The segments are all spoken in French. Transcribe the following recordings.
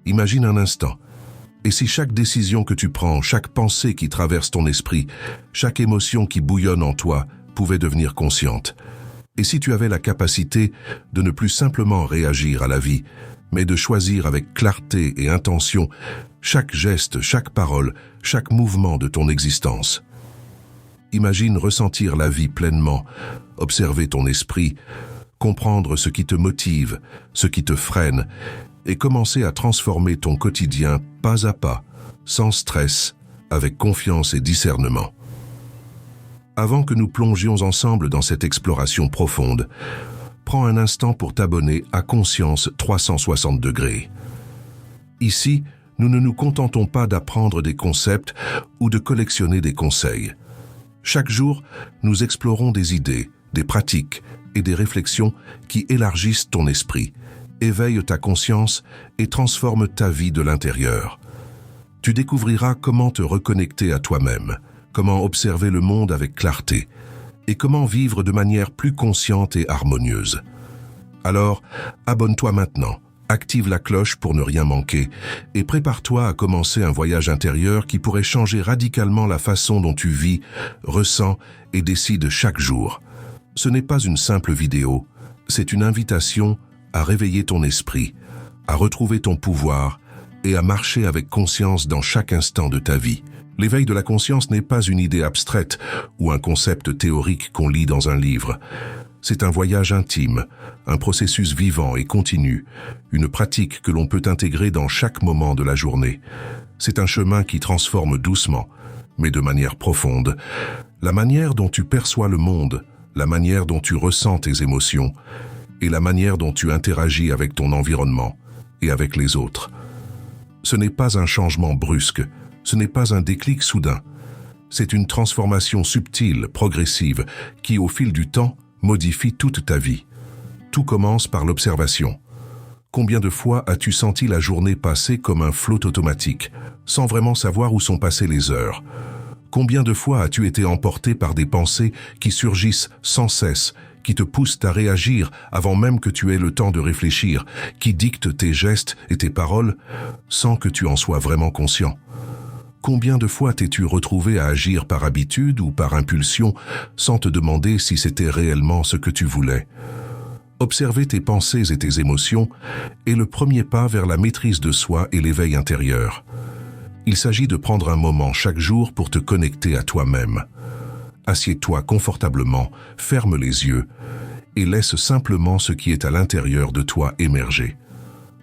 Imagine un instant. Et si chaque décision que tu prends, chaque pensée qui traverse ton esprit, chaque émotion qui bouillonne en toi pouvait devenir consciente? Et si tu avais la capacité de ne plus simplement réagir à la vie, mais de choisir avec clarté et intention chaque geste, chaque parole, chaque mouvement de ton existence? Imagine ressentir la vie pleinement, observer ton esprit, comprendre ce qui te motive, ce qui te freine, et commencer à transformer ton quotidien pas à pas, sans stress, avec confiance et discernement. Avant que nous plongions ensemble dans cette exploration profonde, prends un instant pour t'abonner à Conscience 360 degrés. Ici, nous ne nous contentons pas d'apprendre des concepts ou de collectionner des conseils. Chaque jour, nous explorons des idées, des pratiques et des réflexions qui élargissent ton esprit, éveillent ta conscience et transforment ta vie de l'intérieur. Tu découvriras comment te reconnecter à toi-même, comment observer le monde avec clarté et comment vivre de manière plus consciente et harmonieuse. Alors, abonne-toi maintenant, active la cloche pour ne rien manquer et prépare-toi à commencer un voyage intérieur qui pourrait changer radicalement la façon dont tu vis, ressens et décides chaque jour. Ce n'est pas une simple vidéo, c'est une invitation à réveiller ton esprit, à retrouver ton pouvoir et à marcher avec conscience dans chaque instant de ta vie. L'éveil de la conscience n'est pas une idée abstraite ou un concept théorique qu'on lit dans un livre. C'est un voyage intime, un processus vivant et continu, une pratique que l'on peut intégrer dans chaque moment de la journée. C'est un chemin qui transforme doucement, mais de manière profonde, la manière dont tu perçois le monde, la manière dont tu ressens tes émotions et la manière dont tu interagis avec ton environnement et avec les autres. Ce n'est pas un changement brusque, ce n'est pas un déclic soudain. C'est une transformation subtile, progressive, qui au fil du temps modifie toute ta vie. Tout commence par l'observation. Combien de fois as-tu senti la journée passer comme un flot automatique, sans vraiment savoir où sont passées les heures? Combien de fois as-tu été emporté par des pensées qui surgissent sans cesse, qui te poussent à réagir avant même que tu aies le temps de réfléchir, qui dictent tes gestes et tes paroles sans que tu en sois vraiment conscient? Combien de fois t'es-tu retrouvé à agir par habitude ou par impulsion sans te demander si c'était réellement ce que tu voulais? Observer tes pensées et tes émotions est le premier pas vers la maîtrise de soi et l'éveil intérieur. Il s'agit de prendre un moment chaque jour pour te connecter à toi-même. Assieds-toi confortablement, ferme les yeux et laisse simplement ce qui est à l'intérieur de toi émerger.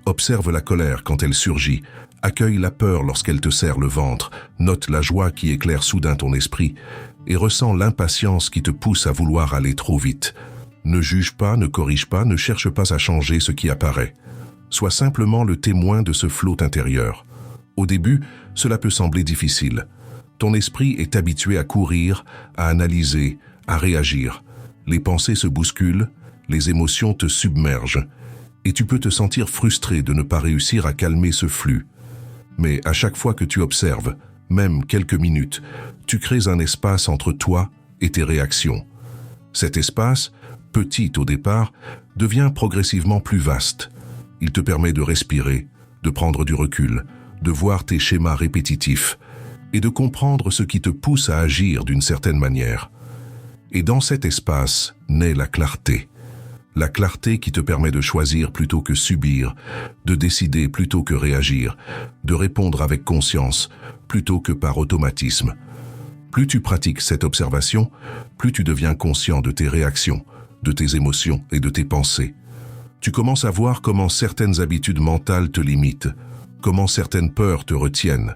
Observe la colère quand elle surgit, accueille la peur lorsqu'elle te serre le ventre, note la joie qui éclaire soudain ton esprit et ressens l'impatience qui te pousse à vouloir aller trop vite. Ne juge pas, ne corrige pas, ne cherche pas à changer ce qui apparaît. Sois simplement le témoin de ce flot intérieur. Au début, cela peut sembler difficile. Ton esprit est habitué à courir, à analyser, à réagir. Les pensées se bousculent, les émotions te submergent, et tu peux te sentir frustré de ne pas réussir à calmer ce flux. Mais à chaque fois que tu observes, même quelques minutes, tu crées un espace entre toi et tes réactions. Cet espace, petit au départ, devient progressivement plus vaste. Il te permet de respirer, de prendre du recul, de voir tes schémas répétitifs et de comprendre ce qui te pousse à agir d'une certaine manière. Et dans cet espace naît la clarté. La clarté qui te permet de choisir plutôt que subir, de décider plutôt que réagir, de répondre avec conscience plutôt que par automatisme. Plus tu pratiques cette observation, plus tu deviens conscient de tes réactions, de tes émotions et de tes pensées. Tu commences à voir comment certaines habitudes mentales te limitent, comment certaines peurs te retiennent,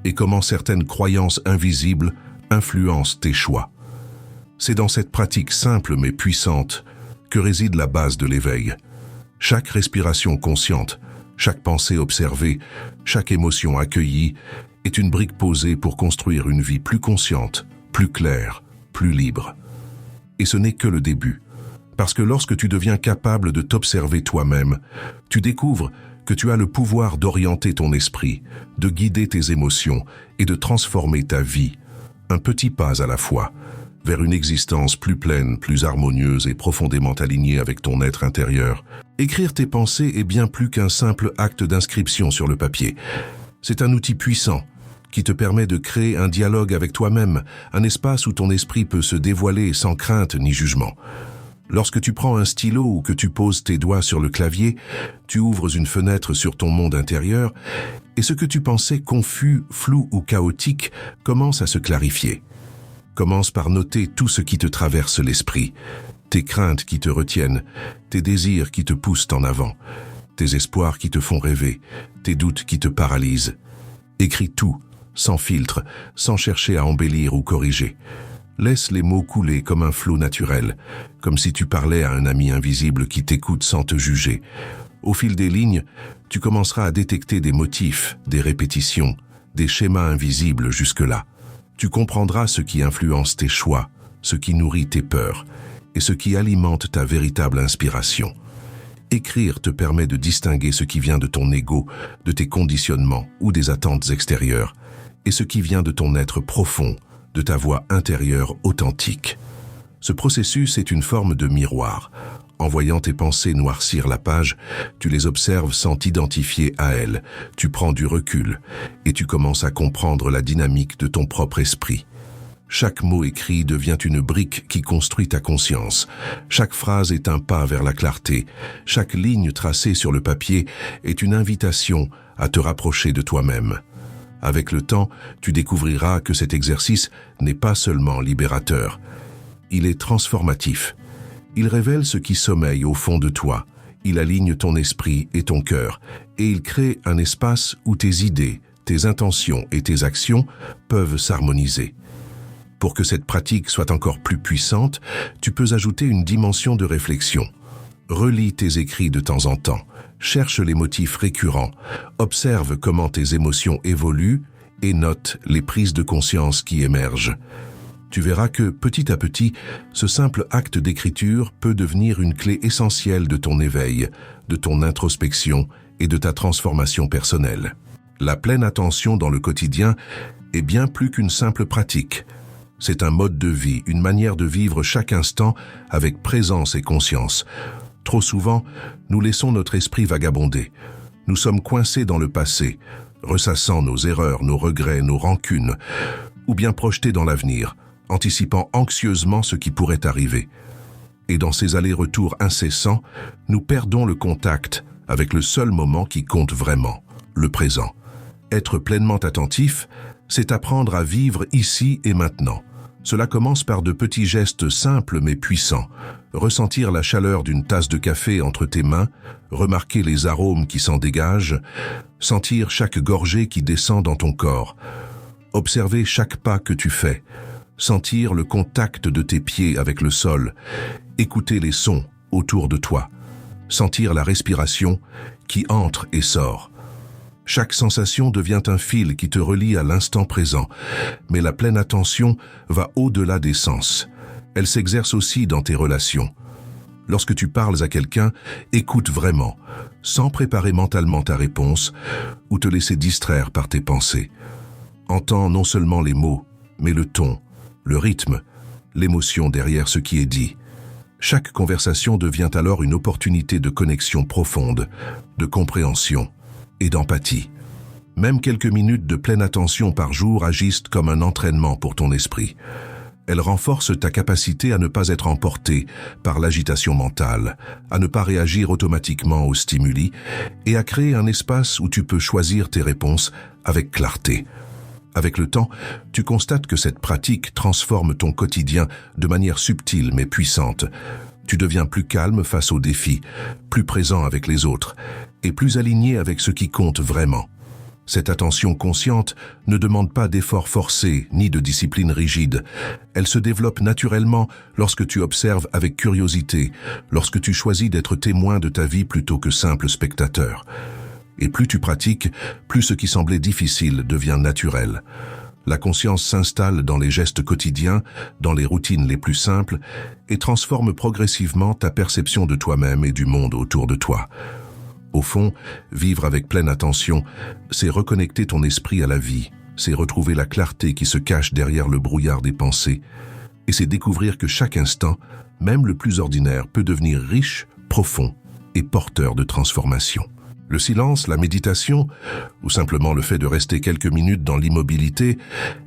et comment certaines croyances invisibles influencent tes choix. C'est dans cette pratique simple mais puissante que réside la base de l'éveil. Chaque respiration consciente, chaque pensée observée, chaque émotion accueillie est une brique posée pour construire une vie plus consciente, plus claire, plus libre. Et ce n'est que le début. Parce que lorsque tu deviens capable de t'observer toi-même, tu découvres que tu as le pouvoir d'orienter ton esprit, de guider tes émotions et de transformer ta vie, un petit pas à la fois, vers une existence plus pleine, plus harmonieuse et profondément alignée avec ton être intérieur. Écrire tes pensées est bien plus qu'un simple acte d'inscription sur le papier. C'est un outil puissant qui te permet de créer un dialogue avec toi-même, un espace où ton esprit peut se dévoiler sans crainte ni jugement. Lorsque tu prends un stylo ou que tu poses tes doigts sur le clavier, tu ouvres une fenêtre sur ton monde intérieur et ce que tu pensais confus, flou ou chaotique commence à se clarifier. Commence par noter tout ce qui te traverse l'esprit, tes craintes qui te retiennent, tes désirs qui te poussent en avant, tes espoirs qui te font rêver, tes doutes qui te paralysent. Écris tout, sans filtre, sans chercher à embellir ou corriger. Laisse les mots couler comme un flot naturel, comme si tu parlais à un ami invisible qui t'écoute sans te juger. Au fil des lignes, tu commenceras à détecter des motifs, des répétitions, des schémas invisibles jusque-là. Tu comprendras ce qui influence tes choix, ce qui nourrit tes peurs et ce qui alimente ta véritable inspiration. Écrire te permet de distinguer ce qui vient de ton ego, de tes conditionnements ou des attentes extérieures, et ce qui vient de ton être profond, de ta voix intérieure authentique. Ce processus est une forme de miroir. En voyant tes pensées noircir la page, tu les observes sans t'identifier à elles, tu prends du recul et tu commences à comprendre la dynamique de ton propre esprit. Chaque mot écrit devient une brique qui construit ta conscience. Chaque phrase est un pas vers la clarté. Chaque ligne tracée sur le papier est une invitation à te rapprocher de toi-même. Avec le temps, tu découvriras que cet exercice n'est pas seulement libérateur. Il est transformatif. Il révèle ce qui sommeille au fond de toi. Il aligne ton esprit et ton cœur. Et il crée un espace où tes idées, tes intentions et tes actions peuvent s'harmoniser. Pour que cette pratique soit encore plus puissante, tu peux ajouter une dimension de réflexion. Relis tes écrits de temps en temps. Cherche les motifs récurrents, observe comment tes émotions évoluent et note les prises de conscience qui émergent. Tu verras que, petit à petit, ce simple acte d'écriture peut devenir une clé essentielle de ton éveil, de ton introspection et de ta transformation personnelle. La pleine attention dans le quotidien est bien plus qu'une simple pratique. C'est un mode de vie, une manière de vivre chaque instant avec présence et conscience. Trop souvent, nous laissons notre esprit vagabonder. Nous sommes coincés dans le passé, ressassant nos erreurs, nos regrets, nos rancunes, ou bien projetés dans l'avenir, anticipant anxieusement ce qui pourrait arriver. Et dans ces allers-retours incessants, nous perdons le contact avec le seul moment qui compte vraiment, le présent. Être pleinement attentif, c'est apprendre à vivre ici et maintenant. Cela commence par de petits gestes simples mais puissants. Ressentir la chaleur d'une tasse de café entre tes mains, remarquer les arômes qui s'en dégagent, sentir chaque gorgée qui descend dans ton corps, observer chaque pas que tu fais, sentir le contact de tes pieds avec le sol, écouter les sons autour de toi, sentir la respiration qui entre et sort. Chaque sensation devient un fil qui te relie à l'instant présent, mais la pleine attention va au-delà des sens. Elle s'exerce aussi dans tes relations. Lorsque tu parles à quelqu'un, écoute vraiment, sans préparer mentalement ta réponse ou te laisser distraire par tes pensées. Entends non seulement les mots, mais le ton, le rythme, l'émotion derrière ce qui est dit. Chaque conversation devient alors une opportunité de connexion profonde, de compréhension et d'empathie. Même quelques minutes de pleine attention par jour agissent comme un entraînement pour ton esprit. Elles renforcent ta capacité à ne pas être emporté par l'agitation mentale, à ne pas réagir automatiquement aux stimuli et à créer un espace où tu peux choisir tes réponses avec clarté. Avec le temps, tu constates que cette pratique transforme ton quotidien de manière subtile mais puissante. Tu deviens plus calme face aux défis, plus présent avec les autres et plus aligné avec ce qui compte vraiment. Cette attention consciente ne demande pas d'efforts forcés ni de discipline rigide. Elle se développe naturellement lorsque tu observes avec curiosité, lorsque tu choisis d'être témoin de ta vie plutôt que simple spectateur. Et plus tu pratiques, plus ce qui semblait difficile devient naturel. La conscience s'installe dans les gestes quotidiens, dans les routines les plus simples, et transforme progressivement ta perception de toi-même et du monde autour de toi. Au fond, vivre avec pleine attention, c'est reconnecter ton esprit à la vie, c'est retrouver la clarté qui se cache derrière le brouillard des pensées, Et c'est découvrir que chaque instant, même le plus ordinaire, peut devenir riche, profond et porteur de transformation. Le silence, la méditation, ou simplement le fait de rester quelques minutes dans l'immobilité,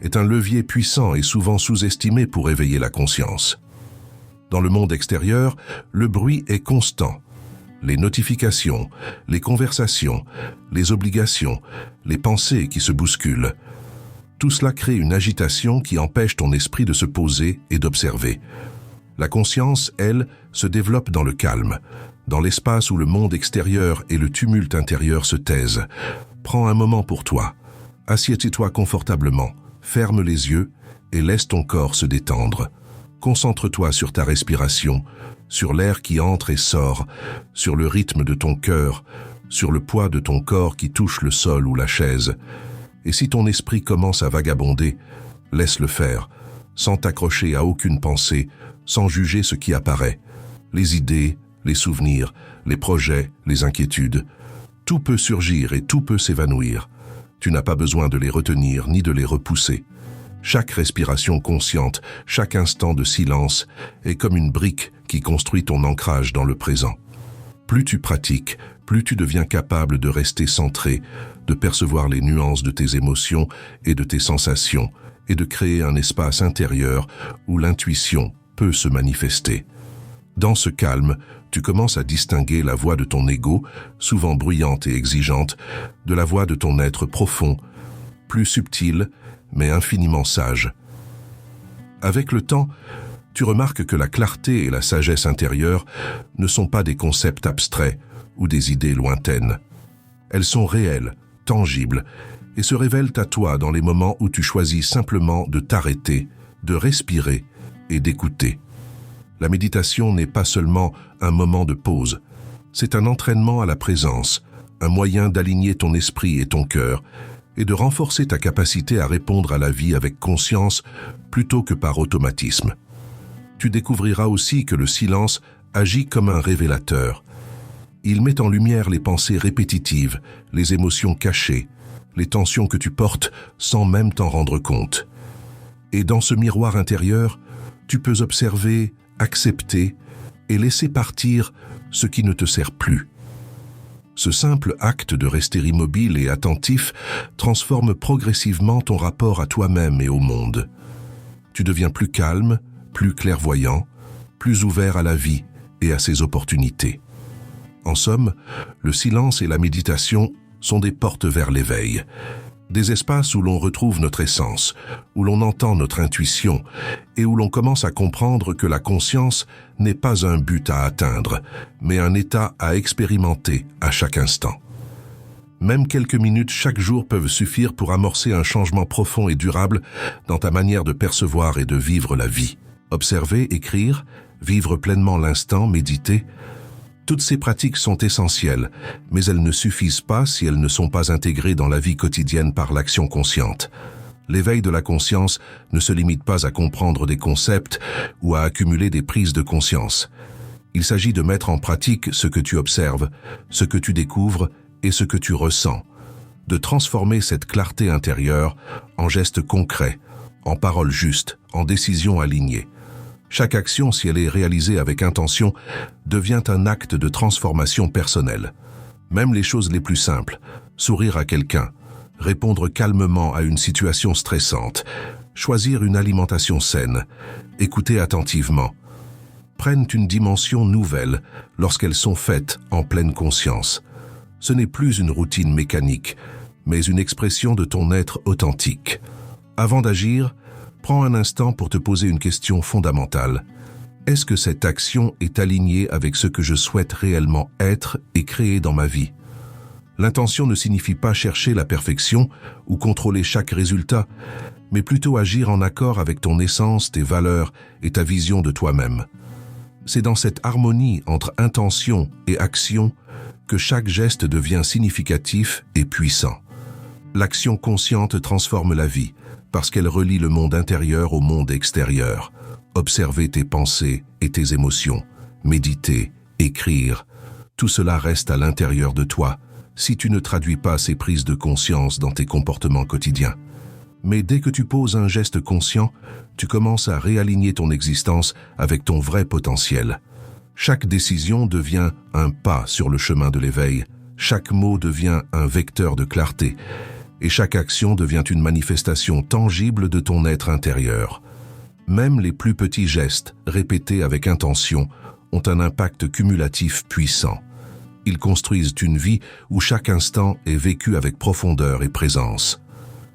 est un levier puissant et souvent sous-estimé pour éveiller la conscience. Dans le monde extérieur, le bruit est constant. Les notifications, les conversations, les obligations, les pensées qui se bousculent. Tout cela crée une agitation qui empêche ton esprit de se poser et d'observer. La conscience, elle, se développe dans le calme, dans l'espace où le monde extérieur et le tumulte intérieur se taisent. Prends un moment pour toi. Assieds-toi confortablement, ferme les yeux et laisse ton corps se détendre. Concentre-toi sur ta respiration, sur l'air qui entre et sort, sur le rythme de ton cœur, sur le poids de ton corps qui touche le sol ou la chaise. Et si ton esprit commence à vagabonder, laisse-le faire, sans t'accrocher à aucune pensée, sans juger ce qui apparaît. Les idées, les souvenirs, les projets, les inquiétudes. Tout peut surgir et tout peut s'évanouir. Tu n'as pas besoin de les retenir ni de les repousser. Chaque respiration consciente, chaque instant de silence est comme une brique qui construit ton ancrage dans le présent. Plus tu pratiques, plus tu deviens capable de rester centré, de percevoir les nuances de tes émotions et de tes sensations, et de créer un espace intérieur où l'intuition peut se manifester. Dans ce calme, tu commences à distinguer la voix de ton ego, souvent bruyante et exigeante, de la voix de ton être profond, plus subtil, mais infiniment sage. Avec le temps, tu remarques que la clarté et la sagesse intérieure ne sont pas des concepts abstraits ou des idées lointaines. Elles sont réelles, tangibles, et se révèlent à toi dans les moments où tu choisis simplement de t'arrêter, de respirer et d'écouter. La méditation n'est pas seulement un moment de pause, c'est un entraînement à la présence, un moyen d'aligner ton esprit et ton cœur, et de renforcer ta capacité à répondre à la vie avec conscience plutôt que par automatisme. Tu découvriras aussi que le silence agit comme un révélateur. Il met en lumière les pensées répétitives, les émotions cachées, les tensions que tu portes sans même t'en rendre compte. Et dans ce miroir intérieur, tu peux observer, accepter et laisser partir ce qui ne te sert plus. Ce simple acte de rester immobile et attentif transforme progressivement ton rapport à toi-même et au monde. Tu deviens plus calme, plus clairvoyant, plus ouvert à la vie et à ses opportunités. En somme, le silence et la méditation sont des portes vers l'éveil, des espaces où l'on retrouve notre essence, où l'on entend notre intuition et où l'on commence à comprendre que la conscience n'est pas un but à atteindre, mais un état à expérimenter à chaque instant. Même quelques minutes chaque jour peuvent suffire pour amorcer un changement profond et durable dans ta manière de percevoir et de vivre la vie. Observer, écrire, vivre pleinement l'instant, méditer. Toutes ces pratiques sont essentielles, mais elles ne suffisent pas si elles ne sont pas intégrées dans la vie quotidienne par l'action consciente. L'éveil de la conscience ne se limite pas à comprendre des concepts ou à accumuler des prises de conscience. Il s'agit de mettre en pratique ce que tu observes, ce que tu découvres et ce que tu ressens, de transformer cette clarté intérieure en gestes concrets, en paroles justes, en décisions alignées. Chaque action, si elle est réalisée avec intention, devient un acte de transformation personnelle. Même les choses les plus simples, sourire à quelqu'un, répondre calmement à une situation stressante, choisir une alimentation saine, écouter attentivement, prennent une dimension nouvelle lorsqu'elles sont faites en pleine conscience. Ce n'est plus une routine mécanique, mais une expression de ton être authentique. Avant d'agir, prends un instant pour te poser une question fondamentale. Est-ce que cette action est alignée avec ce que je souhaite réellement être et créer dans ma vie ? L'intention ne signifie pas chercher la perfection ou contrôler chaque résultat, mais plutôt agir en accord avec ton essence, tes valeurs et ta vision de toi-même. C'est dans cette harmonie entre intention et action que chaque geste devient significatif et puissant. L'action consciente transforme la vie, parce qu'elle relie le monde intérieur au monde extérieur. Observer tes pensées et tes émotions, méditer, écrire, tout cela reste à l'intérieur de toi si tu ne traduis pas ces prises de conscience dans tes comportements quotidiens. Mais dès que tu poses un geste conscient, tu commences à réaligner ton existence avec ton vrai potentiel. Chaque décision devient un pas sur le chemin de l'éveil, chaque mot devient un vecteur de clarté, et chaque action devient une manifestation tangible de ton être intérieur. Même les plus petits gestes, répétés avec intention, ont un impact cumulatif puissant. Ils construisent une vie où chaque instant est vécu avec profondeur et présence.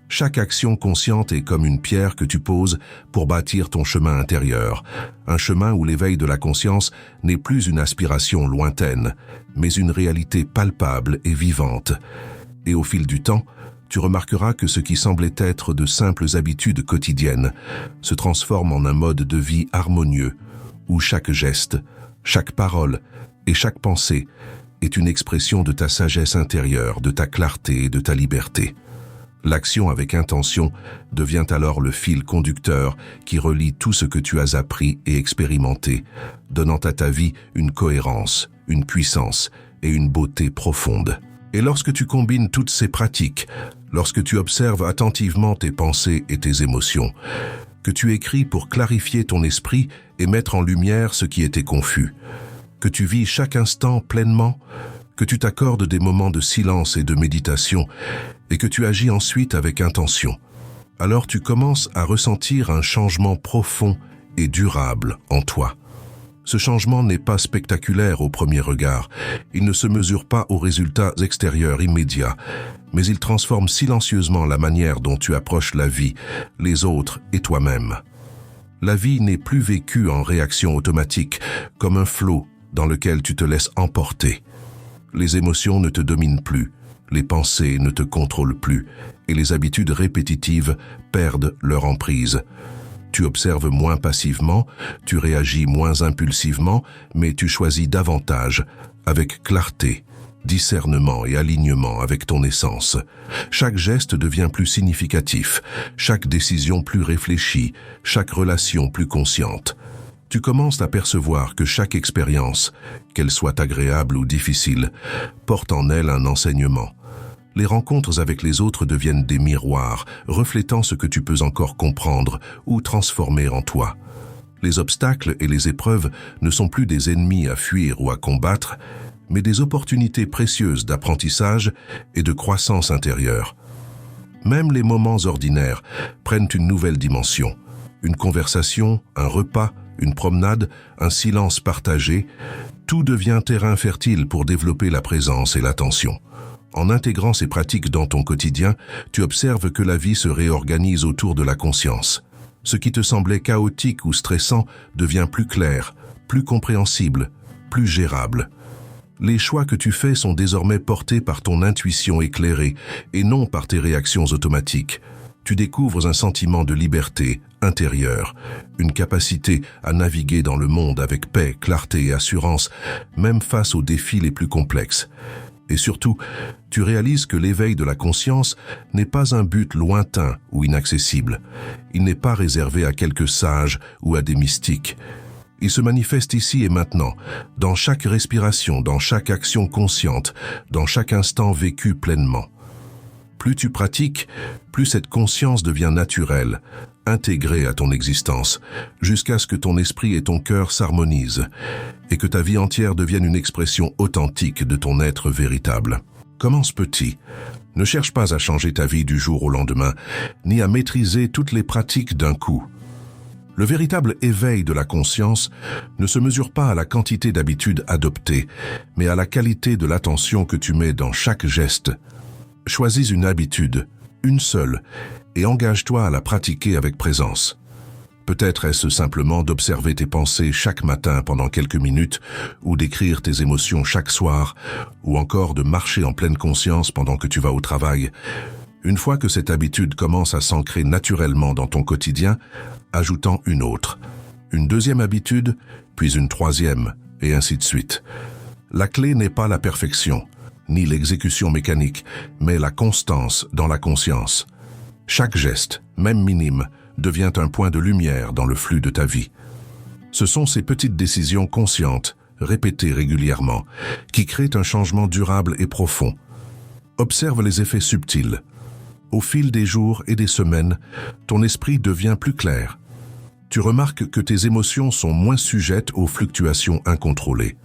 Chaque action consciente est comme une pierre que tu poses pour bâtir ton chemin intérieur, un chemin où l'éveil de la conscience n'est plus une aspiration lointaine, mais une réalité palpable et vivante. Et au fil du temps, tu remarqueras que ce qui semblait être de simples habitudes quotidiennes se transforme en un mode de vie harmonieux, où chaque geste, chaque parole et chaque pensée est une expression de ta sagesse intérieure, de ta clarté et de ta liberté. L'action avec intention devient alors le fil conducteur qui relie tout ce que tu as appris et expérimenté, donnant à ta vie une cohérence, une puissance et une beauté profonde. Et lorsque tu combines toutes ces pratiques, lorsque tu observes attentivement tes pensées et tes émotions, que tu écris pour clarifier ton esprit et mettre en lumière ce qui était confus, que tu vis chaque instant pleinement, que tu t'accordes des moments de silence et de méditation, et que tu agis ensuite avec intention, alors tu commences à ressentir un changement profond et durable en toi. Ce changement n'est pas spectaculaire au premier regard, il ne se mesure pas aux résultats extérieurs immédiats, mais il transforme silencieusement la manière dont tu approches la vie, les autres et toi-même. La vie n'est plus vécue en réaction automatique, comme un flot dans lequel tu te laisses emporter. Les émotions ne te dominent plus, les pensées ne te contrôlent plus, et les habitudes répétitives perdent leur emprise. Tu observes moins passivement, tu réagis moins impulsivement, mais tu choisis davantage, avec clarté, discernement et alignement avec ton essence. Chaque geste devient plus significatif, chaque décision plus réfléchie, chaque relation plus consciente. Tu commences à percevoir que chaque expérience, qu'elle soit agréable ou difficile, porte en elle un enseignement. Les rencontres avec les autres deviennent des miroirs, reflétant ce que tu peux encore comprendre ou transformer en toi. Les obstacles et les épreuves ne sont plus des ennemis à fuir ou à combattre, mais des opportunités précieuses d'apprentissage et de croissance intérieure. Même les moments ordinaires prennent une nouvelle dimension. Une conversation, un repas, une promenade, un silence partagé, tout devient terrain fertile pour développer la présence et l'attention. En intégrant ces pratiques dans ton quotidien, tu observes que la vie se réorganise autour de la conscience. Ce qui te semblait chaotique ou stressant devient plus clair, plus compréhensible, plus gérable. Les choix que tu fais sont désormais portés par ton intuition éclairée et non par tes réactions automatiques. Tu découvres un sentiment de liberté intérieure, une capacité à naviguer dans le monde avec paix, clarté et assurance, même face aux défis les plus complexes. Et surtout, tu réalises que l'éveil de la conscience n'est pas un but lointain ou inaccessible. Il n'est pas réservé à quelques sages ou à des mystiques. Il se manifeste ici et maintenant, dans chaque respiration, dans chaque action consciente, dans chaque instant vécu pleinement. Plus tu pratiques, plus cette conscience devient naturelle, intégrée à ton existence, jusqu'à ce que ton esprit et ton cœur s'harmonisent, et que ta vie entière devienne une expression authentique de ton être véritable. Commence petit. Ne cherche pas à changer ta vie du jour au lendemain, ni à maîtriser toutes les pratiques d'un coup. Le véritable éveil de la conscience ne se mesure pas à la quantité d'habitudes adoptées, mais à la qualité de l'attention que tu mets dans chaque geste. Choisis une habitude, une seule, et engage-toi à la pratiquer avec présence. Peut-être est-ce simplement d'observer tes pensées chaque matin pendant quelques minutes, ou d'écrire tes émotions chaque soir, ou encore de marcher en pleine conscience pendant que tu vas au travail. Une fois que cette habitude commence à s'ancrer naturellement dans ton quotidien, ajoutant une autre, une deuxième habitude, puis une troisième, et ainsi de suite. La clé n'est pas la perfection, ni l'exécution mécanique, mais la constance dans la conscience. Chaque geste, même minime, devient un point de lumière dans le flux de ta vie. Ce sont ces petites décisions conscientes, répétées régulièrement, qui créent un changement durable et profond. Observe les effets subtils. Au fil des jours et des semaines, ton esprit devient plus clair. Tu remarques que tes émotions sont moins sujettes aux fluctuations incontrôlées.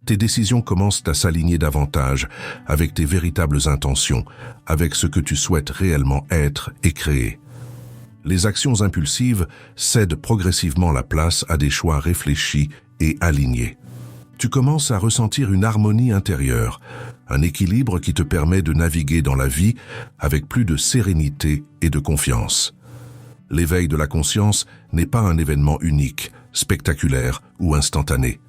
Tes décisions commencent à s'aligner davantage avec tes véritables intentions, avec ce que tu souhaites réellement être et créer. Les actions impulsives cèdent progressivement la place à des choix réfléchis et alignés. Tu commences à ressentir une harmonie intérieure, un équilibre qui te permet de naviguer dans la vie avec plus de sérénité et de confiance. L'éveil de la conscience n'est pas un événement unique, spectaculaire ou instantané.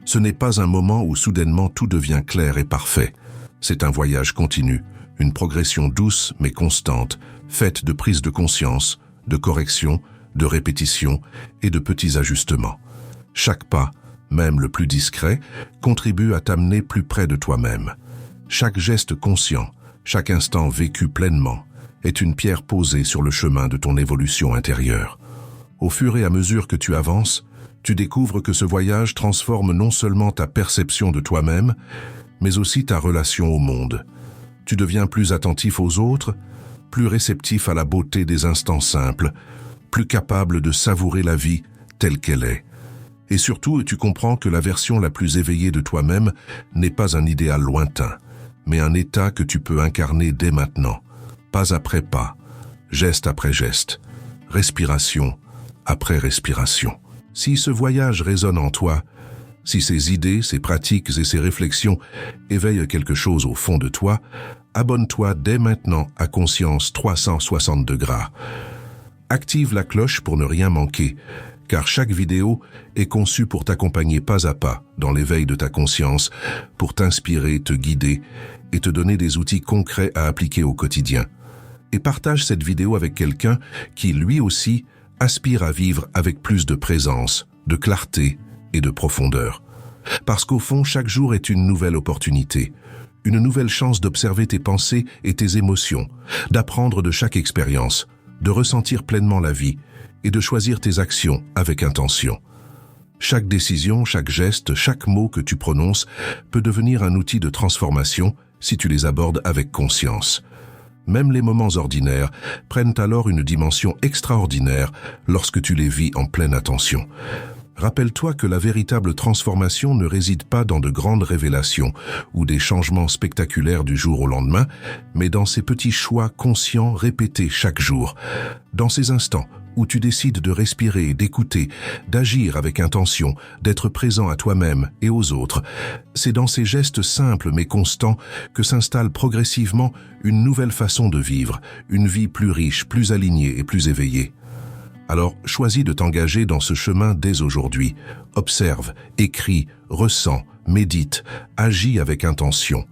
Ce n'est pas un moment où soudainement tout devient clair et parfait. C'est un voyage continu, une progression douce mais constante, faite de prise de conscience, de correction, de répétition et de petits ajustements. Chaque pas, même le plus discret, contribue à t'amener plus près de toi-même. Chaque geste conscient, chaque instant vécu pleinement, est une pierre posée sur le chemin de ton évolution intérieure. Au fur et à mesure que tu avances, tu découvres que ce voyage transforme non seulement ta perception de toi-même, mais aussi ta relation au monde. Tu deviens plus attentif aux autres, plus réceptif à la beauté des instants simples, plus capable de savourer la vie telle qu'elle est. Et surtout, tu comprends que la version la plus éveillée de toi-même n'est pas un idéal lointain, mais un état que tu peux incarner dès maintenant, pas après pas, geste après geste, respiration après respiration. Si ce voyage résonne en toi, si ces idées, ces pratiques et ces réflexions éveillent quelque chose au fond de toi, abonne-toi dès maintenant à Conscience 360 degrés. Active la cloche pour ne rien manquer, car chaque vidéo est conçue pour t'accompagner pas à pas dans l'éveil de ta conscience, pour t'inspirer, te guider et te donner des outils concrets à appliquer au quotidien. Et partage cette vidéo avec quelqu'un qui, lui aussi, aspire à vivre avec plus de présence, de clarté et de profondeur. Parce qu'au fond, chaque jour est une nouvelle opportunité, une nouvelle chance d'observer tes pensées et tes émotions, d'apprendre de chaque expérience, de ressentir pleinement la vie et de choisir tes actions avec intention. Chaque décision, chaque geste, chaque mot que tu prononces peut devenir un outil de transformation si tu les abordes avec conscience. Même les moments ordinaires prennent alors une dimension extraordinaire lorsque tu les vis en pleine attention. Rappelle-toi que la véritable transformation ne réside pas dans de grandes révélations ou des changements spectaculaires du jour au lendemain, mais dans ces petits choix conscients répétés chaque jour. Dans ces instants où tu décides de respirer, d'écouter, d'agir avec intention, d'être présent à toi-même et aux autres, c'est dans ces gestes simples mais constants que s'installe progressivement une nouvelle façon de vivre, une vie plus riche, plus alignée et plus éveillée. Alors, choisis de t'engager dans ce chemin dès aujourd'hui. Observe, écris, ressens, médite, agis avec intention.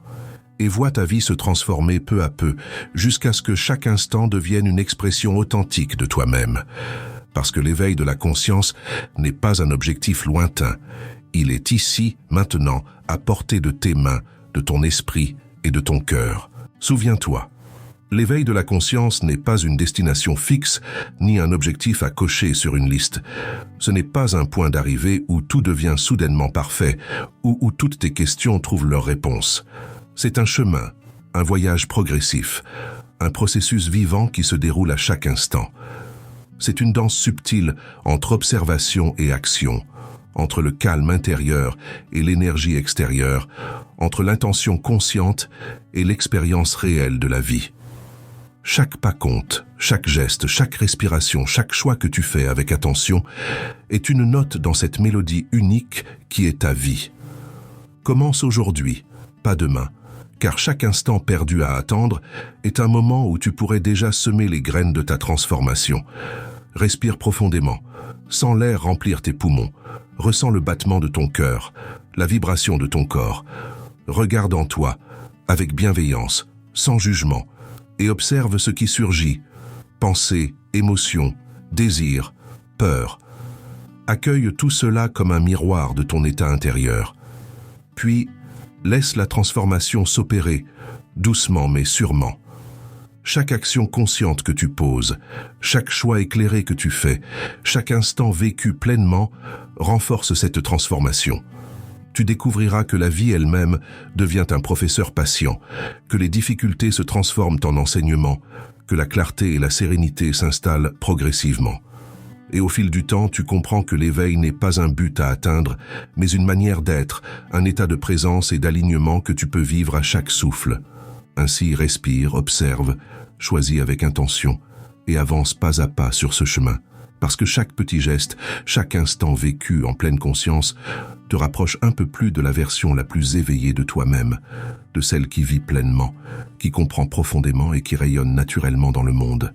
Et vois ta vie se transformer peu à peu, jusqu'à ce que chaque instant devienne une expression authentique de toi-même. Parce que l'éveil de la conscience n'est pas un objectif lointain. Il est ici, maintenant, à portée de tes mains, de ton esprit et de ton cœur. Souviens-toi. L'éveil de la conscience n'est pas une destination fixe, ni un objectif à cocher sur une liste. Ce n'est pas un point d'arrivée où tout devient soudainement parfait, ou où toutes tes questions trouvent leur réponse. C'est un chemin, un voyage progressif, un processus vivant qui se déroule à chaque instant. C'est une danse subtile entre observation et action, entre le calme intérieur et l'énergie extérieure, entre l'intention consciente et l'expérience réelle de la vie. Chaque pas compte, chaque geste, chaque respiration, chaque choix que tu fais avec attention est une note dans cette mélodie unique qui est ta vie. Commence aujourd'hui, pas demain, car chaque instant perdu à attendre est un moment où tu pourrais déjà semer les graines de ta transformation. Respire profondément, sens l'air remplir tes poumons, ressens le battement de ton cœur, la vibration de ton corps. Regarde en toi, avec bienveillance, sans jugement, et observe ce qui surgit, pensée, émotion, désir, peur. Accueille tout cela comme un miroir de ton état intérieur. Puis, laisse la transformation s'opérer, doucement mais sûrement. Chaque action consciente que tu poses, chaque choix éclairé que tu fais, chaque instant vécu pleinement, renforce cette transformation. Tu découvriras que la vie elle-même devient un professeur patient, que les difficultés se transforment en enseignement, que la clarté et la sérénité s'installent progressivement. Et au fil du temps, tu comprends que l'éveil n'est pas un but à atteindre, mais une manière d'être, un état de présence et d'alignement que tu peux vivre à chaque souffle. Ainsi, respire, observe, choisis avec intention et avance pas à pas sur ce chemin. Parce que chaque petit geste, chaque instant vécu en pleine conscience, te rapproche un peu plus de la version la plus éveillée de toi-même, de celle qui vit pleinement, qui comprend profondément et qui rayonne naturellement dans le monde.